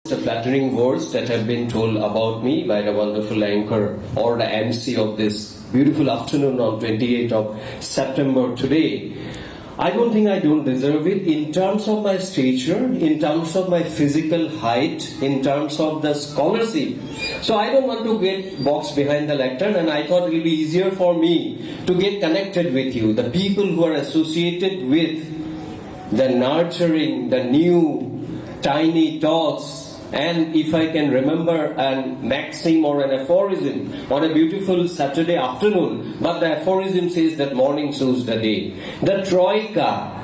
The flattering words that have been told about me by the wonderful anchor or the MC of this beautiful afternoon on 28th of September today. I don't think I don't deserve it in terms of my stature, in terms of my physical height, in terms of the scholarship. So I don't want to get boxed behind the lectern, and I thought it will be easier for me to get connected with you, the people who are associated with the nurturing, the new tiny thoughts. And if I can remember a maxim or an aphorism on a beautiful Saturday afternoon, but the aphorism says that morning shows the day. The troika,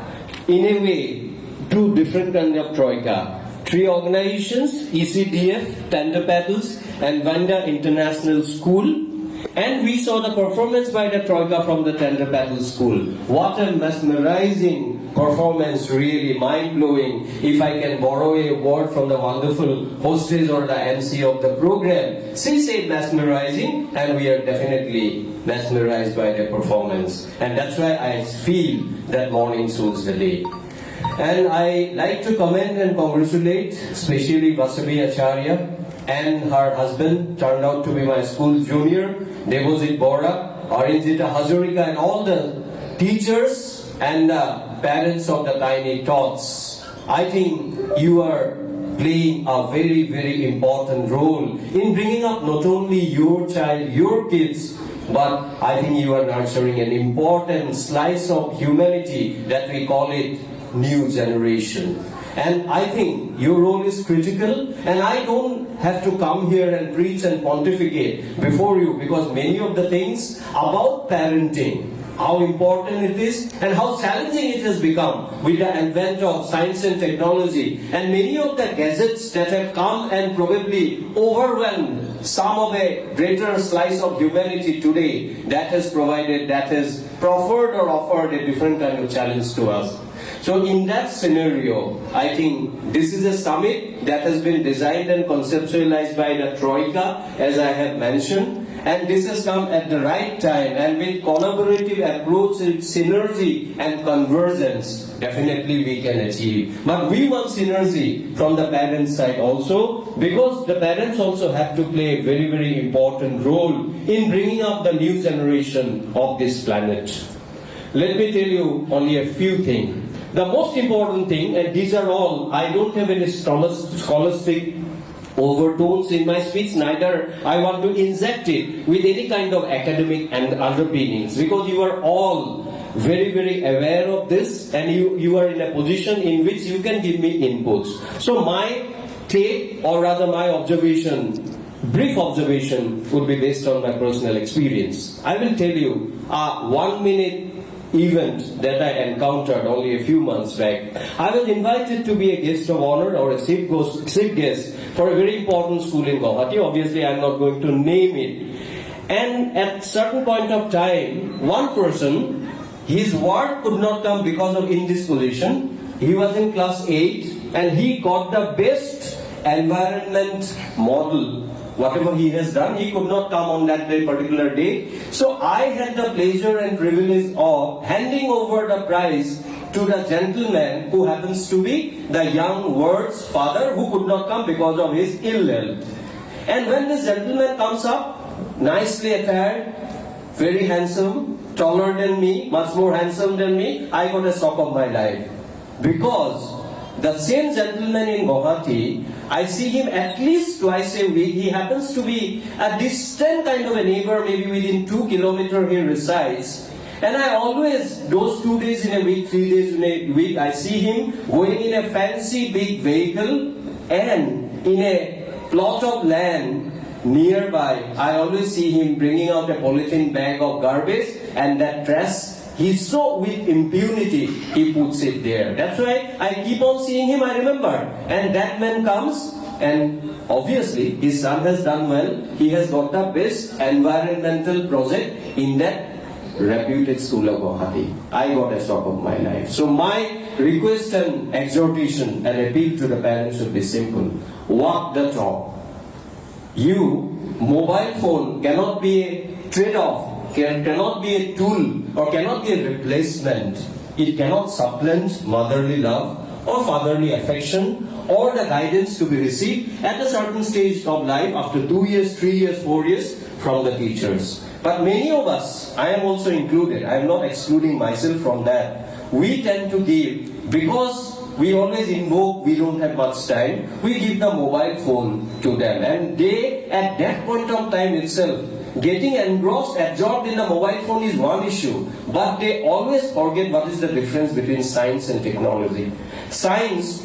in a way, two different kinds of troika. Three organizations, ECDF, Petals, and Vandya International School. And we saw the performance by the troika from the Petals School. What a mesmerizing performance, really mind-blowing. If I can borrow a word from the wonderful hostess or the MC of the program, she said mesmerizing, and we are definitely mesmerized by the performance. And that's why I feel that morning shows the day. And I like to commend and congratulate especially Vasavi Acharya and her husband, turned out to be my school junior, Mayur Bora, Arinjita Hazarika, and all the teachers and the parents of the tiny tots. I think you are playing a very, very important role in bringing up not only your child, your kids, but I think you are nurturing an important slice of humanity that we call it new generation. And I think your role is critical, and I don't have to come here and preach and pontificate before you, because many of the things about parenting, how important it is and how challenging it has become with the advent of science and technology, and many of the gadgets that have come and probably overwhelmed some of a greater slice of humanity today, that has provided, that has proffered or offered a different kind of challenge to us. So in that scenario, I think this is a summit that has been designed and conceptualized by the Troika, as I have mentioned, and this has come at the right time, and with collaborative approach, with synergy and convergence, definitely we can achieve. But we want synergy from the parents' side also, because the parents also have to play a very, very important role in bringing up the new generation of this planet. Let me tell you only a few things. The most important thing, and these are all, I don't have any scholastic overtones in my speech, neither I want to inject it with any kind of academic and underpinnings, because you are all very, very aware of this, and you are in a position in which you can give me inputs. So my take, or rather my observation, brief observation, would be based on my personal experience. I will tell you a 1-minute event that I encountered only a few months back. I was invited to be a guest of honor or a chief guest for a very important school in Guwahati. Obviously, I'm not going to name it. And at certain point of time, one person, his work could not come because of indisposition. He was in class 8 and he got the best environment model. Whatever he has done, he could not come on that particular day. So I had the pleasure and privilege of handing over the prize to the gentleman who happens to be the young word's father, who could not come because of his ill health. And when this gentleman comes up, nicely attired, very handsome, taller than me, much more handsome than me, I got a shock of my life. Because the same gentleman in Guwahati, I see him at least twice a week. He happens to be a distant kind of a neighbor, maybe within 2 kilometers he resides. And I always, those 2 days in a week, 3 days in a week, I see him going in a fancy big vehicle, and in a plot of land nearby, I always see him bringing out a polythene bag of garbage, and that trash, he's so with impunity, he puts it there. That's why I keep on seeing him, I remember. And that man comes, and obviously his son has done well. He has got the best environmental project in that reputed school of Guwahati. I got a shock of my life. So my request and exhortation and appeal to the parents should be simple. Walk the talk. Mobile phone cannot be a trade-off. Cannot be a tool or cannot be a replacement. It cannot supplant motherly love or fatherly affection or the guidance to be received at a certain stage of life after 2 years, 3 years, 4 years from the teachers. But many of us, I am also included, I am not excluding myself from that, we tend to give, because we always invoke, we don't have much time, we give the mobile phone to them, and they, at that point of time itself, getting engrossed, absorbed in the mobile phone is one issue, but they always forget what is the difference between science and technology. Science,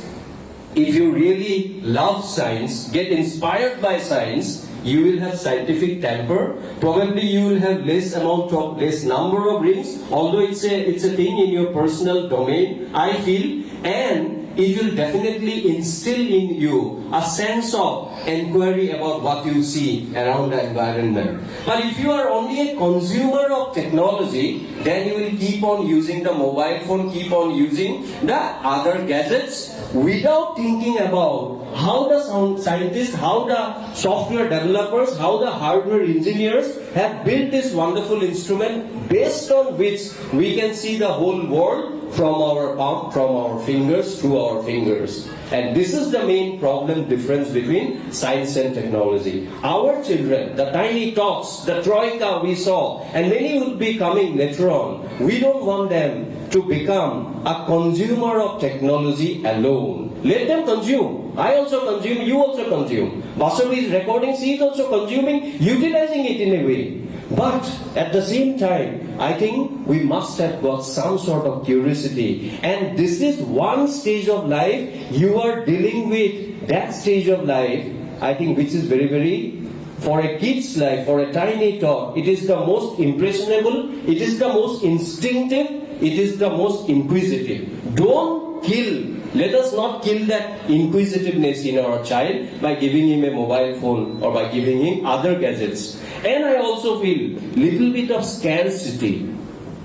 if you really love science, get inspired by science, you will have scientific temper. Probably you will have less number of rings, although it's a thing in your personal domain, I feel, and it will definitely instill in you a sense of inquiry about what you see around the environment. But if you are only a consumer of technology, then you will keep on using the mobile phone, keep on using the other gadgets without thinking about how the scientists, how the software developers, how the hardware engineers have built this wonderful instrument based on which we can see the whole world from our palm, from our fingers, through our fingers. And this is the main problem difference between science and technology. Our children, the tiny tots, the troika we saw, and many will be coming later on, we don't want them to become a consumer of technology alone. Let them consume. I also consume, you also consume. Vasavi is recording, she is also consuming, utilizing it in a way. But at the same time, I think we must have got some sort of curiosity. And this is one stage of life you are dealing with, that stage of life, I think, which is very, very, for a kid's life, for a tiny tot, it is the most impressionable, it is the most instinctive, it is the most inquisitive. Don't kill. Let us not kill that inquisitiveness in our child by giving him a mobile phone or by giving him other gadgets. And I also feel little bit of scarcity.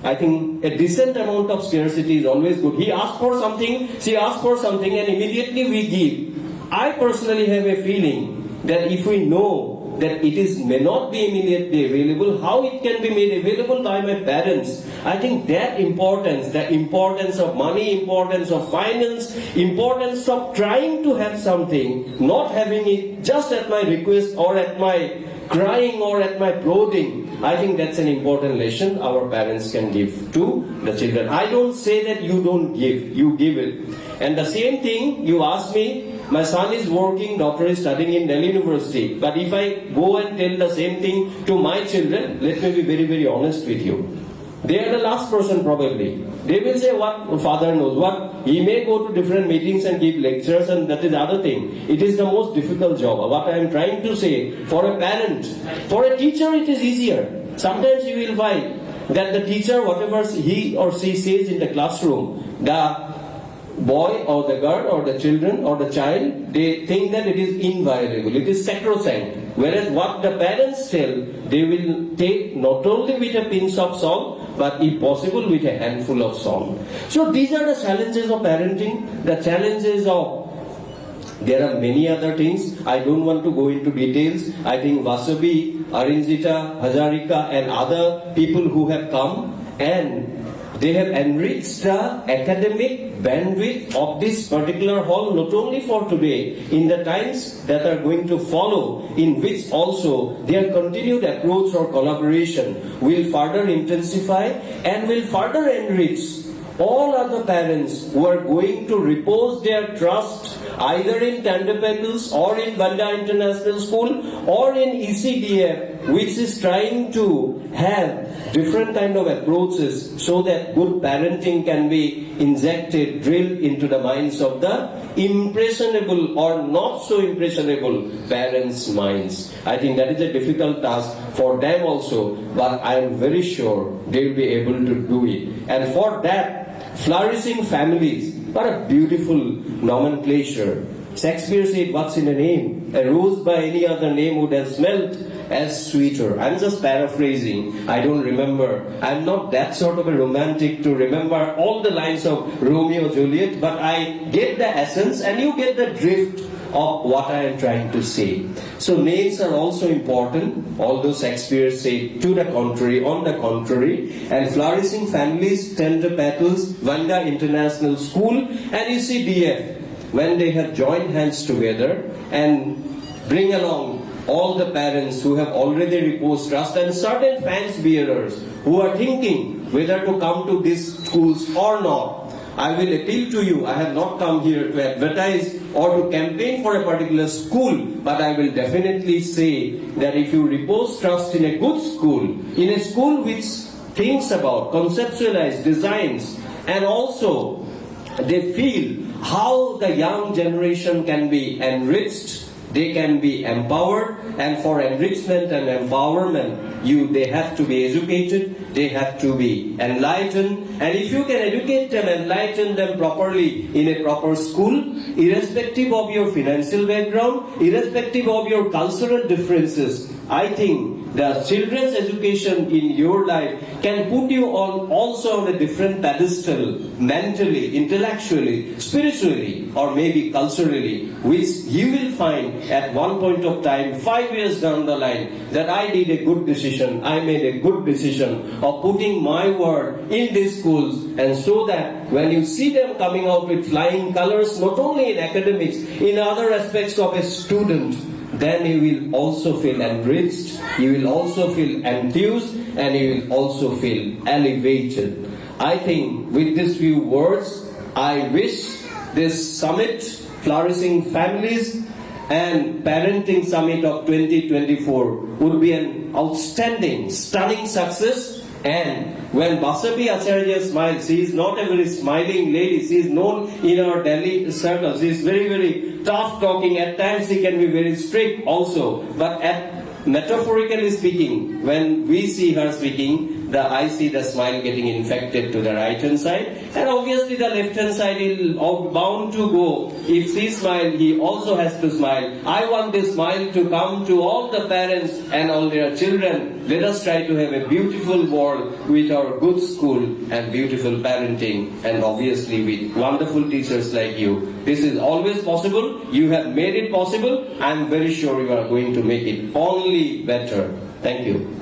I think a decent amount of scarcity is always good. He asked for something, she asked for something, and immediately we give. I personally have a feeling that if we know that it may not be immediately available, how it can be made available by my parents, I think that importance, the importance of money, importance of finance, importance of trying to have something, not having it just at my request or at my crying or at my prodding, I think that's an important lesson our parents can give to the children. I don't say that you don't give, you give it. And the same thing, you ask me, my son is working, daughter is studying in Delhi University. But if I go and tell the same thing to my children, let me be very, very honest with you. They are the last person probably. They will say what father knows. What he may go to different meetings and give lectures, and that is the other thing. It is the most difficult job. What I am trying to say, for a parent, for a teacher it is easier. Sometimes you will find that the teacher, whatever he or she says in the classroom, the boy or the girl or the children or the child, they think that it is inviolable, it is sacrosanct. Whereas what the parents tell, they will take not only with a pinch of salt, but if possible with a handful of salt. So these are the challenges of parenting, the challenges of, there are many other things. I don't want to go into details. I think Vasavi, Arinjita, Hazarika and other people who have come, and they have enriched the academic bandwidth of this particular hall, not only for today, in the times that are going to follow, in which also their continued approach or collaboration will further intensify and will further enrich all other parents who are going to repose their trust either in Petals or in Vandya International School or in ECDF, which is trying to have different kind of approaches so that good parenting can be injected, drilled into the minds of the impressionable or not so impressionable parents' minds. I think that is a difficult task for them also, but I am very sure they will be able to do it. And for that, flourishing families, what a beautiful nomenclature. Shakespeare said, what's in a name? A rose by any other name would have smelt as sweeter. I'm just paraphrasing. I don't remember. I'm not that sort of a romantic to remember all the lines of Romeo Juliet, but I get the essence and you get the drift of what I am trying to say. So names are also important, although Shakespeare said to the contrary, on the contrary. And flourishing families, Petals, Vandya International School and ECDF. when they have joined hands together and bring along all the parents who have already reposed trust and certain fans bearers who are thinking whether to come to these schools or not. I will appeal to you. I have not come here to advertise or to campaign for a particular school, but I will definitely say that if you repose trust in a good school, in a school which thinks about, conceptualize, designs, and also they feel how the young generation can be enriched, they can be empowered, and for enrichment and empowerment, they have to be educated, they have to be enlightened, and if you can educate them, enlighten them properly in a proper school, irrespective of your financial background, irrespective of your cultural differences, I think the children's education in your life can put you also on a different pedestal, mentally, intellectually, spiritually, or maybe culturally, which you will find at one point of time, 5 years down the line, that I did a good decision, I made a good decision of putting my word in these schools, and so that when you see them coming out with flying colors, not only in academics, in other aspects of a student, then you will also feel enriched, you will also feel enthused, and you will also feel elevated. I think with these few words, I wish this summit, Flourishing Families and Parenting Summit of 2024 would be an outstanding, stunning success. And when Basabi Acharya smiles, she is not a very smiling lady. She is known in our Delhi circles. She is very, very tough talking. At times she can be very strict also. But metaphorically speaking, when we see her speaking, I see the smile getting infected to the right hand side, and obviously the left hand side is bound to go. If she smiles, he also has to smile. I want this smile to come to all the parents and all their children. Let us try to have a beautiful world with our good school and beautiful parenting, and obviously with wonderful teachers like you. This is always possible. You have made it possible. I am very sure you are going to make it only better. Thank you.